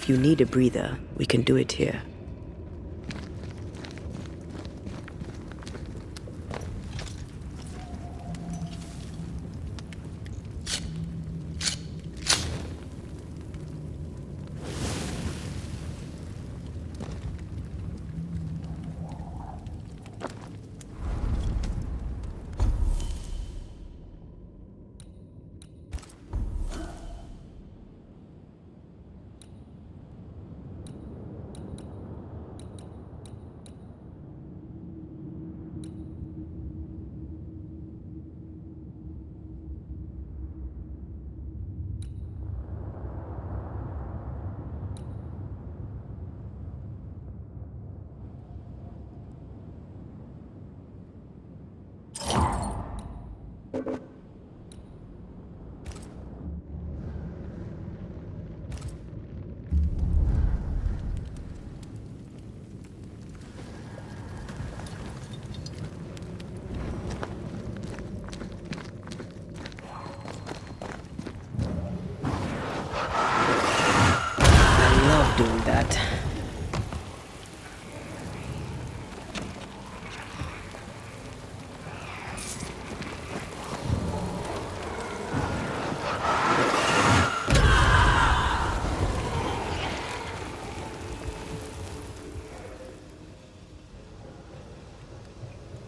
If you need a breather, we can do it here. Doing that.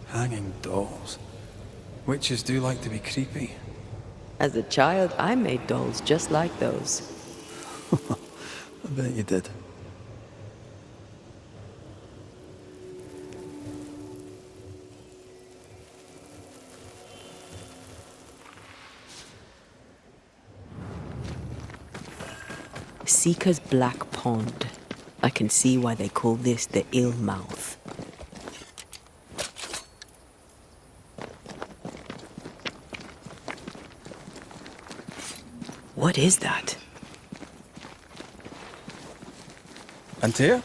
Hanging dolls. Witches do like to be creepy. As a child, I made dolls just like those. I bet you did. Seeker's Black Pond. I can see why they call this the Ill Mouth. What is that? Antea?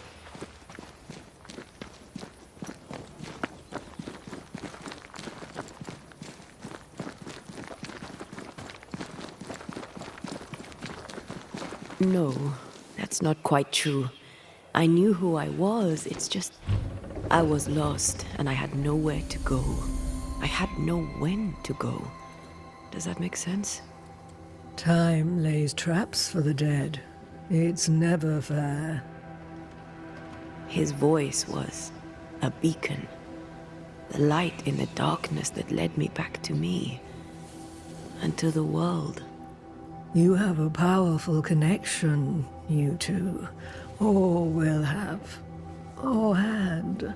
No, that's not quite true. I knew who I was, it's just... I was lost, and I had nowhere to go. I had no when to go. Does that make sense? Time lays traps for the dead. It's never fair. His voice was a beacon. The light in the darkness that led me back to me. And to the world. You have a powerful connection, you two. Or will have. Or had.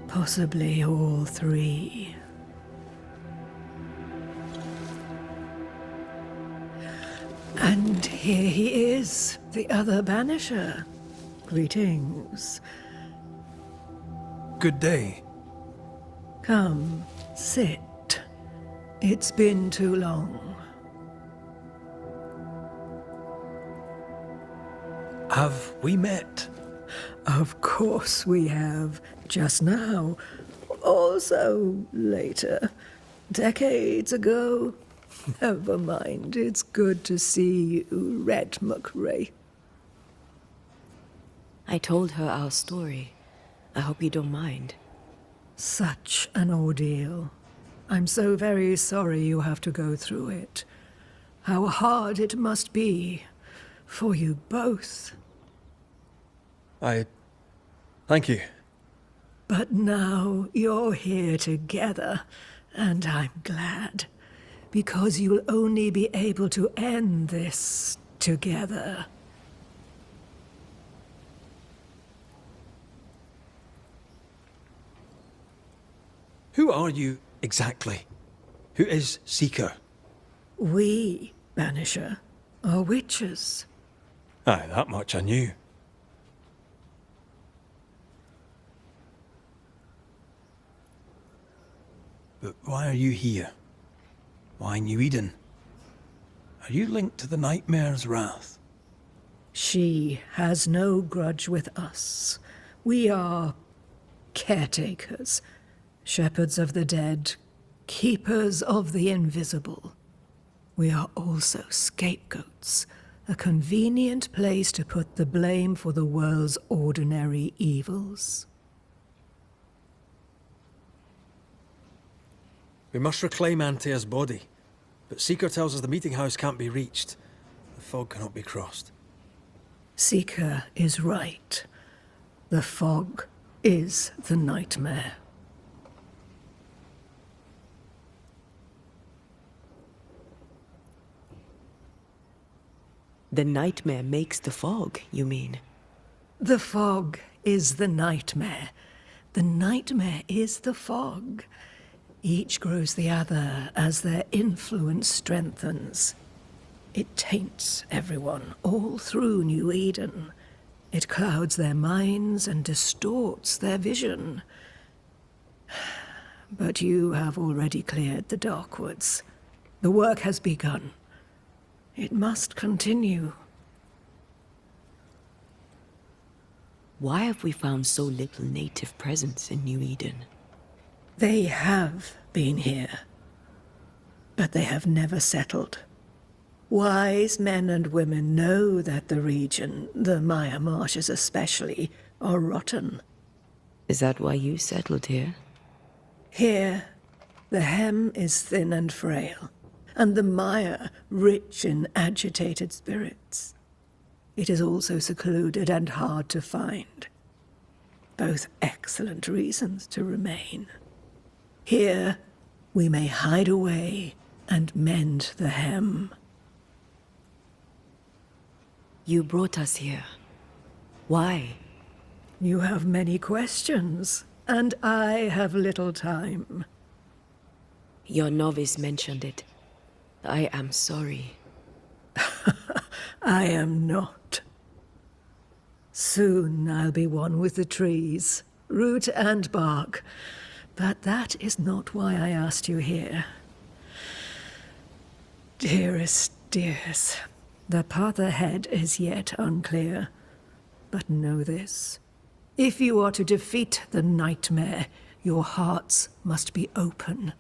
Possibly all three. And here he is, the other Banisher. Greetings. Good day. Come, sit. It's been too long. Have we met? Of course we have. Just now. Also later. Decades ago. Never mind. It's good to see you, Red McRae. I told her our story. I hope you don't mind. Such an ordeal. I'm so very sorry you have to go through it. How hard it must be for you both. Thank you. But now you're here together, and I'm glad. Because you'll only be able to end this together. Who are you exactly? Who is Seeker? We, Banisher, are witches. Aye, that much I knew. But why are you here? Why New Eden? Are you linked to the Nightmare's wrath? She has no grudge with us. We are caretakers, shepherds of the dead, keepers of the invisible. We are also scapegoats, A convenient place to put the blame for the world's ordinary evils. We must reclaim Antea's body, but Seeker tells us the meeting house can't be reached. The fog cannot be crossed. Seeker is right. The fog is the nightmare. The nightmare makes the fog, you mean? The fog is the nightmare. The nightmare is the fog. Each grows the other as their influence strengthens. It taints everyone, all through New Eden. It clouds their minds and distorts their vision. But you have already cleared the Darkwoods. The work has begun. It must continue. Why have we found so little native presence in New Eden? They have been here, but they have never settled. Wise men and women know that the region, the Maya Marshes especially, are rotten. Is that why you settled here? Here, the hem is thin and frail, and the Maya rich in agitated spirits. It is also secluded and hard to find. Both excellent reasons to remain. Here, we may hide away and mend the hem. You brought us here. Why? You have many questions, and I have little time. Your novice mentioned it. I am sorry. I am not. Soon I'll be one with the trees, root and bark. But that is not why I asked you here. Dearest dears, the path ahead is yet unclear. But know this. If you are to defeat the nightmare, your hearts must be open.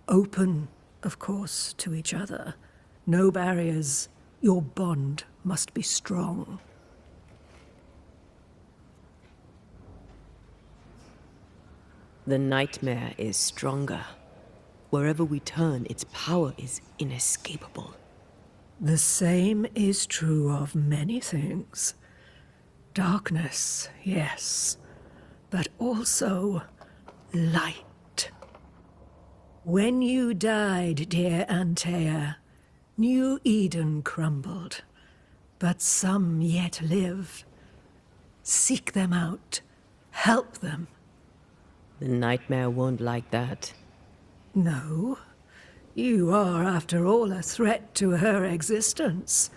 Open, of course, to each other. No barriers. Your bond must be strong. The nightmare is stronger. Wherever we turn, its power is inescapable. The same is true of many things. Darkness, yes, but also light. When you died, dear Antea, New Eden crumbled, but some yet live. Seek them out, help them. The nightmare won't like that. No, you are, after all, a threat to her existence.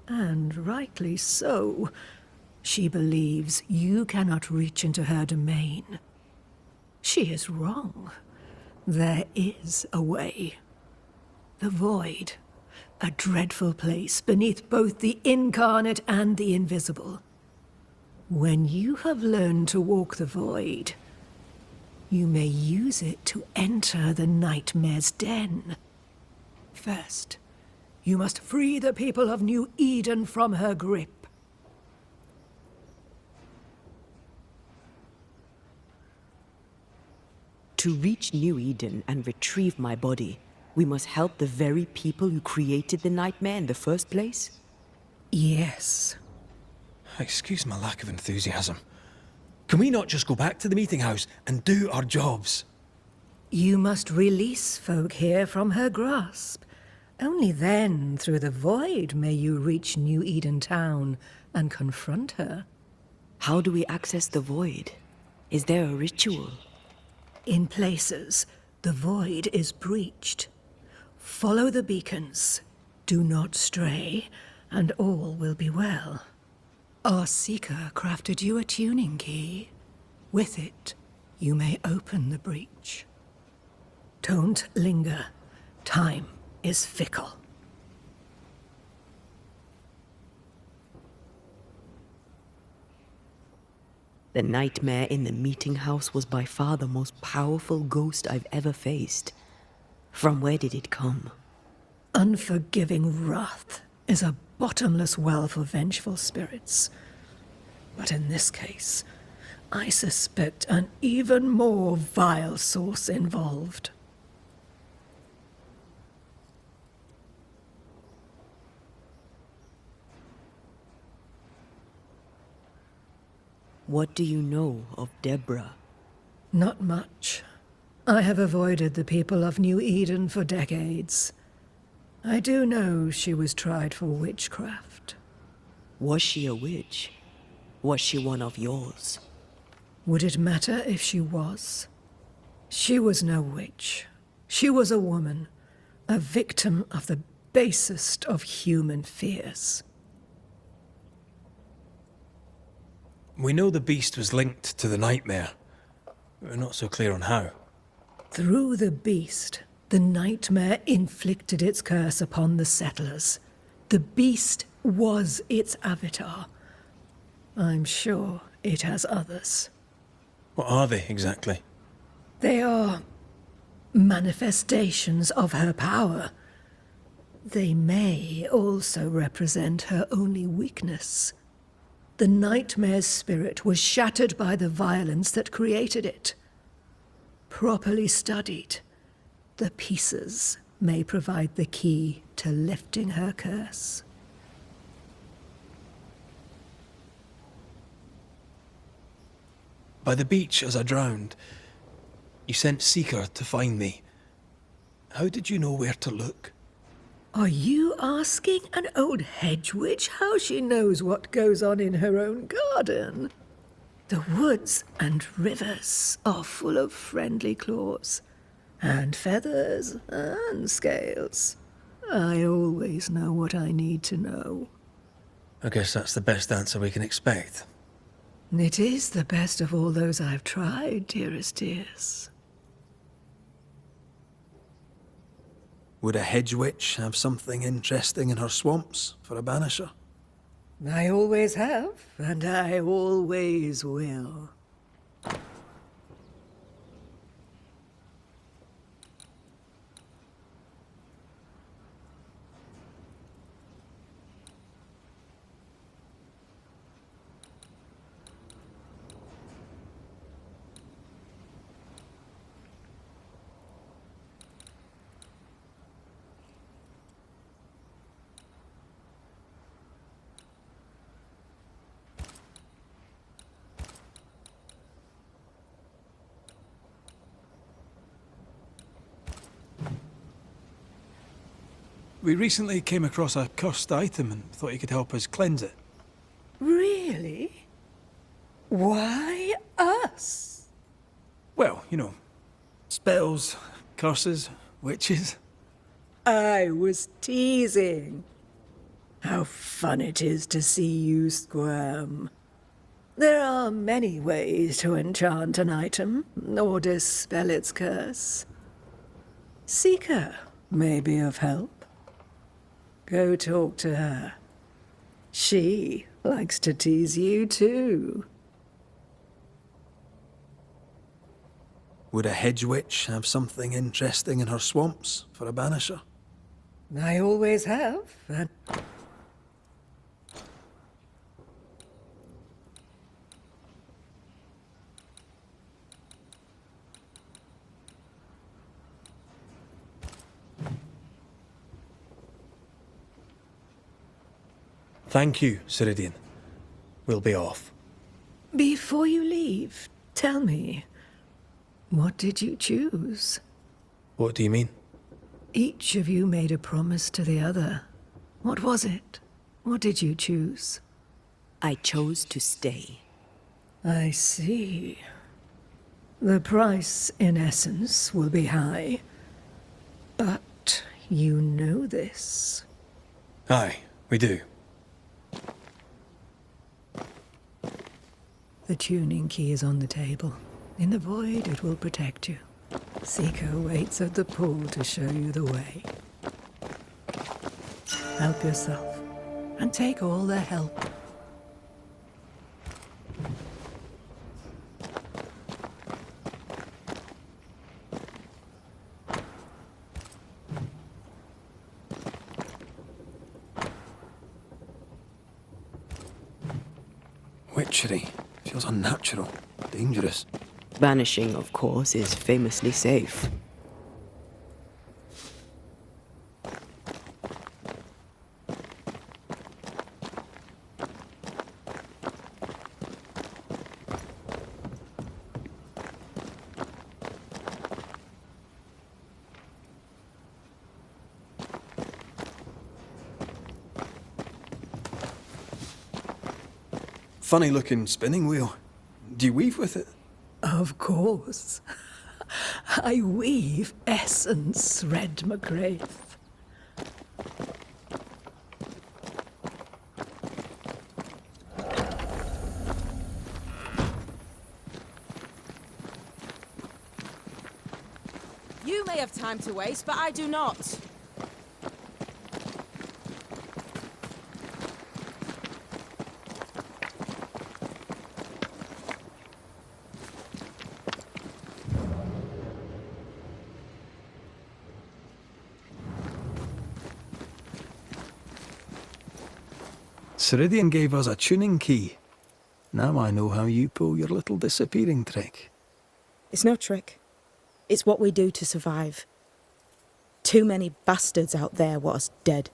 And rightly so. She believes you cannot reach into her domain. She is wrong. There is a way. The void, a dreadful place beneath both the incarnate and the invisible. When you have learned to walk the void, you may use it to enter the nightmare's den. First, you must free the people of New Eden from her grip. To reach New Eden and retrieve my body, we must help the very people who created the nightmare in the first place? Yes. Excuse my lack of enthusiasm. Can we not just go back to the meeting house and do our jobs? You must release folk here from her grasp. Only then, through the void, may you reach New Eden Town and confront her. How do we access the void? Is there a ritual? In places, the void is breached. Follow the beacons. Do not stray, and all will be well. Our seeker crafted you a tuning key. With it, you may open the breach. Don't linger. Time is fickle. The nightmare in the meeting house was by far the most powerful ghost I've ever faced. From where did it come? Unforgiving wrath is a bottomless well for vengeful spirits. But in this case, I suspect an even more vile source involved. What do you know of Deborah? Not much. I have avoided the people of New Eden for decades. I do know she was tried for witchcraft. Was she a witch? Was she one of yours? Would it matter if she was? She was no witch. She was a woman, a victim of the basest of human fears. We know the beast was linked to the nightmare. We're not so clear on how. Through the beast, the nightmare inflicted its curse upon the settlers. The beast was its avatar. I'm sure it has others. What are they, exactly? They are manifestations of her power. They may also represent her only weakness. The nightmare's spirit was shattered by the violence that created it. Properly studied, the pieces may provide the key to lifting her curse. By the beach as I drowned, you sent Seeker to find me. How did you know where to look? Are you asking an old hedge witch how she knows what goes on in her own garden? The woods and rivers are full of friendly claws, and feathers and scales. I always know what I need to know. I guess that's the best answer we can expect. It is the best of all those I've tried, dearest dears. Would a hedge witch have something interesting in her swamps for a banisher? I always have, and I always will. We recently came across a cursed item and thought you could help us cleanse it. Really? Why us? Well, you know, spells, curses, witches. I was teasing. How fun it is to see you squirm. There are many ways to enchant an item, or dispel its curse. Seeker may be of help. Go talk to her. She likes to tease you too. Would a hedge witch have something interesting in her swamps for a banisher? I always have, and Thank you, Ceridian. We'll be off. before you leave, tell me, what did you choose? What do you mean? Each of you made a promise to the other. What was it? What did you choose? I chose to stay. I see. The price, in essence, will be high. But you know this. Aye, we do. The tuning key is on the table. In the void, it will protect you. Seeker waits at the pool to show you the way. Help yourself, and take all the help. Witchery. Feels unnatural. Dangerous. Banishing, of course, is famously safe. Funny looking spinning wheel. Do you weave with it? Of course. I weave essence, Red McGrath. You may have time to waste, but I do not. Ceridian gave us a tuning key. Now I know how you pull your little disappearing trick. It's no trick. It's what we do to survive. Too many bastards out there want us dead.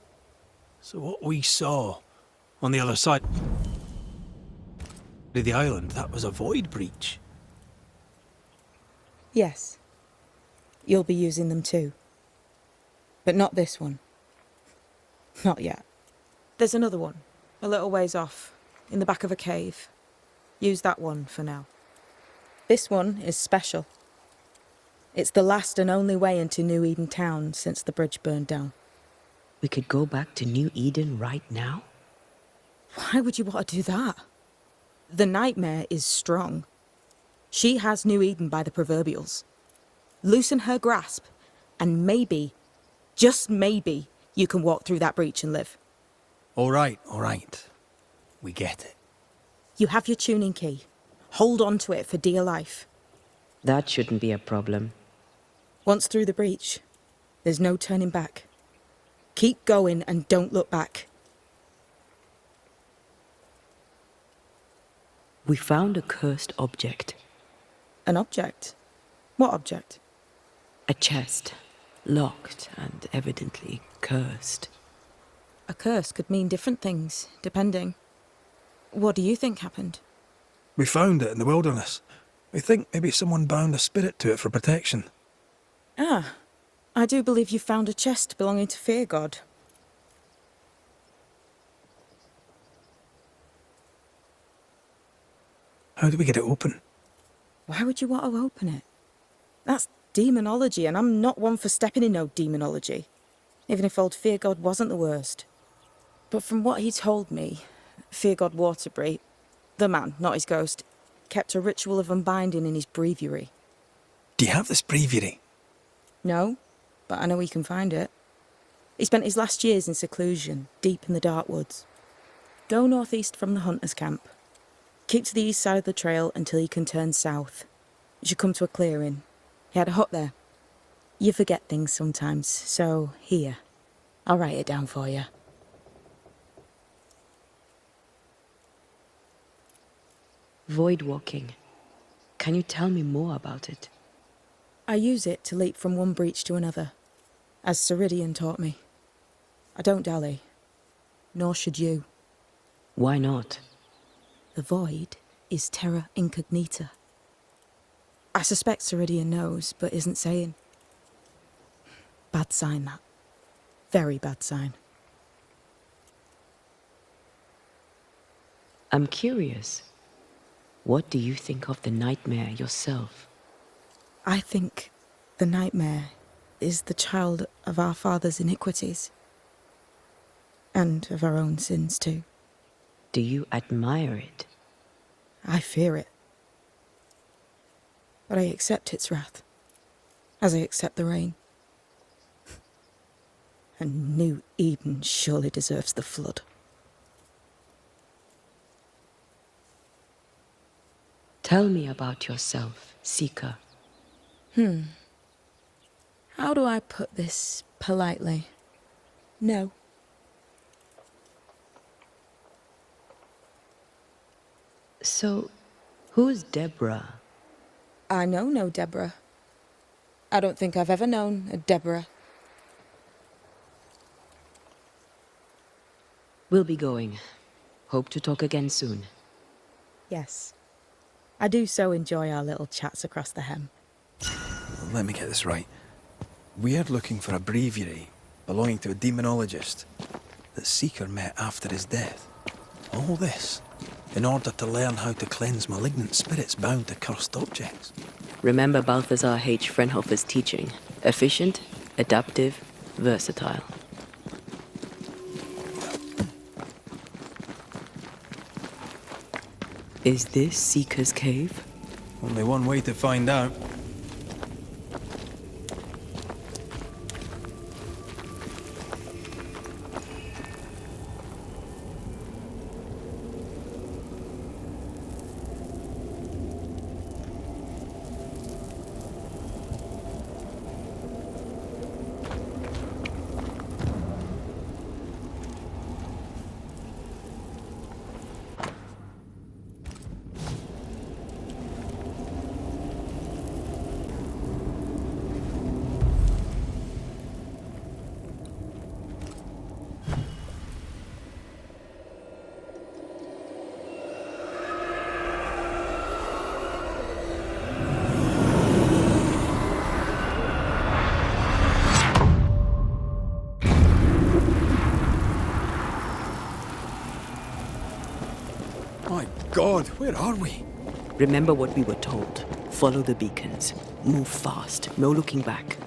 So what we saw on the other side of the island, that was a void breach. Yes. You'll be using them too. But not this one. Not yet. There's another one, a little ways off, in the back of a cave. Use that one for now. This one is special. It's the last and only way into New Eden town since the bridge burned down. We could go back to New Eden right now? Why would you want to do that? The nightmare is strong. She has New Eden by the proverbials. Loosen her grasp, and maybe, just maybe, you can walk through that breach and live. All right. We get it. You have your tuning key. Hold on to it for dear life. That shouldn't be a problem. Once through the breach, there's no turning back. Keep going and don't look back. We found a cursed object. An object? What object? A chest, locked and evidently cursed. A curse could mean different things, depending. What do you think happened? We found it in the wilderness. We think maybe someone bound a spirit to it for protection. Ah, I do believe you found a chest belonging to Fear God. How do we get it open? Why would you want to open it? That's demonology, and I'm not one for stepping in no demonology. Even if old Fear God wasn't the worst. But from what he told me, Fear God Waterbury, the man, not his ghost, kept a ritual of unbinding in his breviary. Do you have this breviary? No, but I know he can find it. He spent his last years in seclusion, deep in the dark woods. Go northeast from the hunter's camp. Keep to the east side of the trail until you can turn south. You should come to a clearing. He had a hut there. You forget things sometimes, so here. I'll write it down for you. Void walking. Can you tell me more about it? I use it to leap from one breach to another, as Ceridian taught me. I don't dally, nor should you. Why not? The void is terra incognita. I suspect Ceridian knows, but isn't saying. Bad sign, that. Very bad sign. I'm curious. What do you think of the nightmare yourself? I think the nightmare is the child of our father's iniquities. And of our own sins, too. Do you admire it? I fear it. But I accept its wrath, as I accept the rain. And New Eden surely deserves the flood. Tell me about yourself, Seeker. How do I put this politely? No. So, who's Deborah? I know no Deborah. I don't think I've ever known a Deborah. We'll be going. Hope to talk again soon. Yes. I do so enjoy our little chats across the hem. Let me get this right. We're looking for a breviary belonging to a demonologist that Seeker met after his death. All this in order to learn how to cleanse malignant spirits bound to cursed objects. Remember Balthazar H. Frenhofer's teaching. Efficient, adaptive, versatile. Is this Seeker's Cave? Only one way to find out. My God, where are we? Remember what we were told. Follow the beacons. Move fast. No looking back.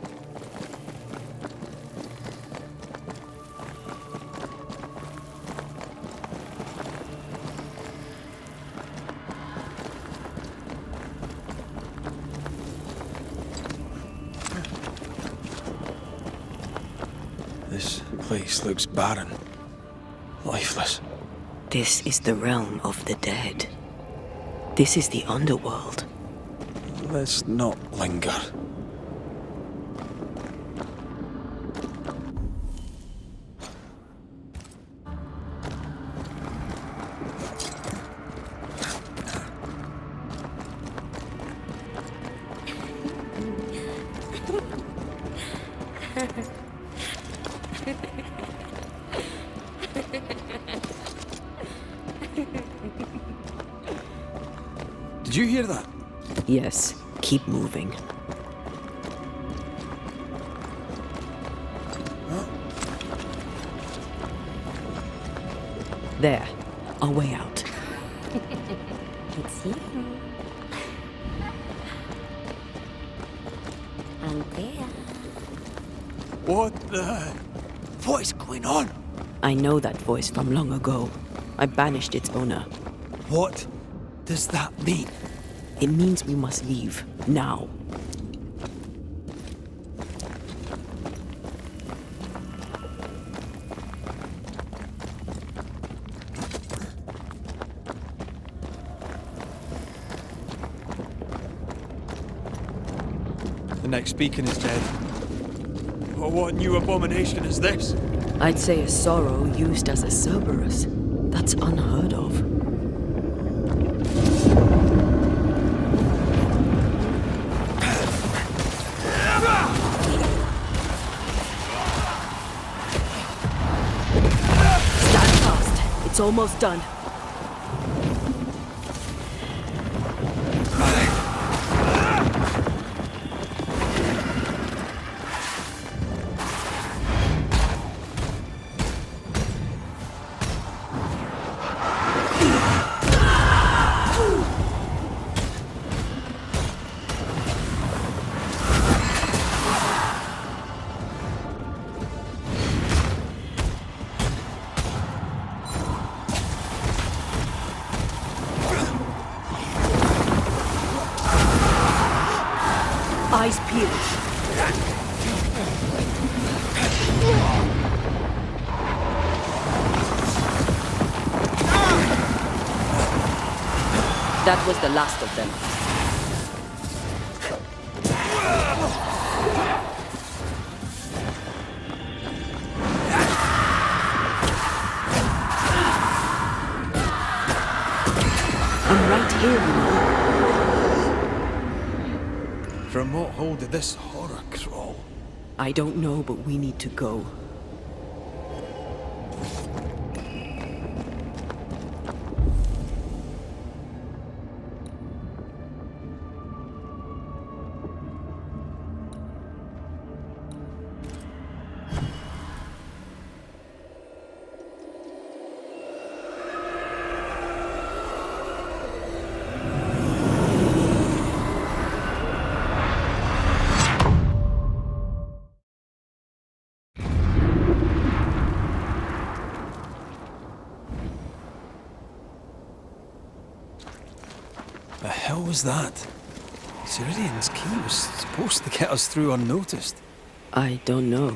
This place looks barren. Lifeless. This is the realm of the dead. This is the underworld. Let's not linger. Did you hear that? Yes, keep moving. There, our way out. It's you. Antea. What is going on? I know that voice from long ago. I banished its owner. What does that mean? It means we must leave, now. The next beacon is dead. Oh, what new abomination is this? I'd say a sorrow used as a Cerberus. That's unheard of. Stand fast. It's almost done. Eyes peeled. That was the last of them. I'm right here, you know. From what hole did this horror crawl? I don't know, but we need to go. The hell was that? Ceridian's key was supposed to get us through unnoticed. I don't know.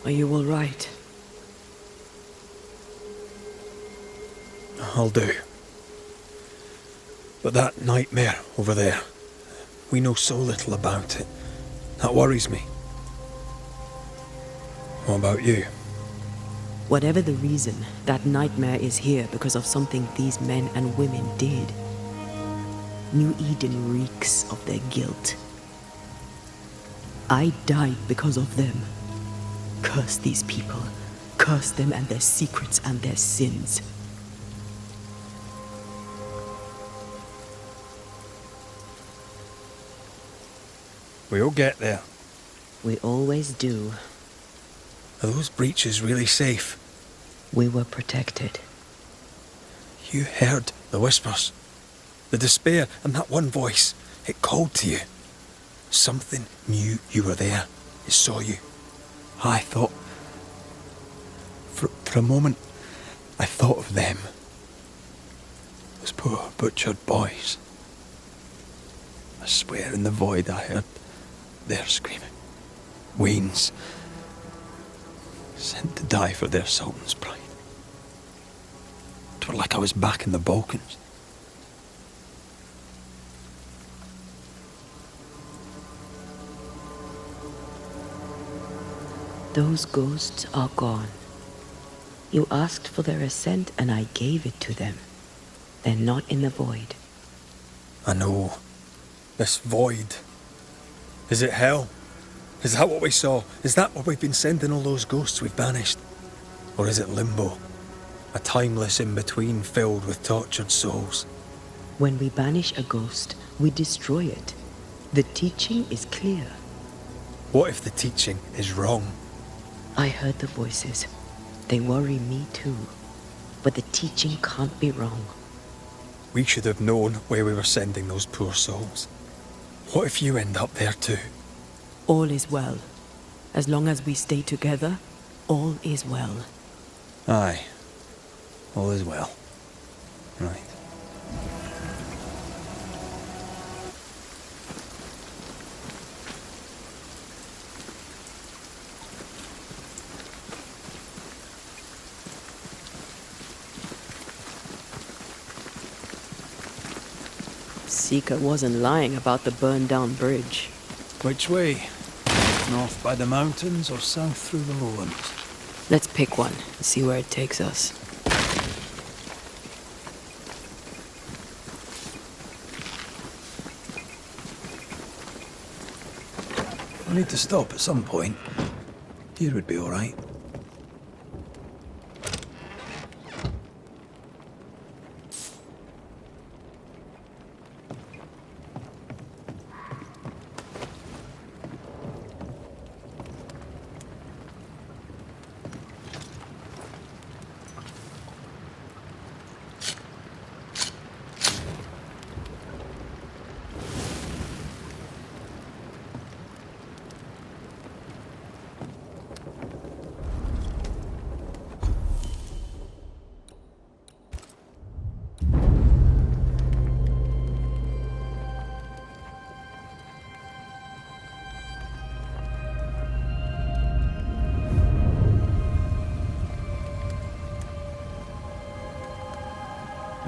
Are you all right? I'll do. But that nightmare over there, we know so little about it. That worries me. What about you? Whatever the reason, that nightmare is here because of something these men and women did. New Eden reeks of their guilt. I died because of them. Curse these people. Curse them and their secrets and their sins. We'll get there. We always do. Are those breaches really safe? We were protected. You heard the whispers, the despair, and that one voice. It called to you. Something knew you were there. It saw you. I thought... For a moment, I thought of them. Those poor butchered boys. I swear in the void I heard their screaming. Wains. Sent to die for their sultan's pride. 'Twere like I was back in the Balkans. Those ghosts are gone. You asked for their assent and I gave it to them. They're not in the void. I know. This void. Is it hell? Is that what we saw? Is that what we've been sending all those ghosts we've banished? Or is it limbo? A timeless in-between filled with tortured souls? When we banish a ghost, we destroy it. The teaching is clear. What if the teaching is wrong? I heard the voices. They worry me too. But the teaching can't be wrong. We should have known where we were sending those poor souls. What if you end up there too? All is well. As long as we stay together, all is well. Aye. All is well. Right. Seeker wasn't lying about the burned-down bridge. Which way? North by the mountains or south through the lowlands? Let's pick one and see where it takes us. I need to stop at some point. deer would be all right.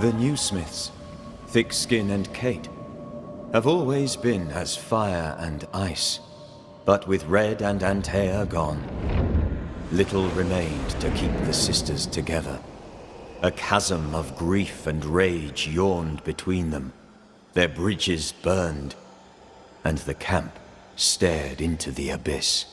The new Smiths, Thickskin and Kate, have always been as fire and ice. But with Red and Antea gone, little remained to keep the sisters together. A chasm of grief and rage yawned between them. Their bridges burned, and the camp stared into the abyss.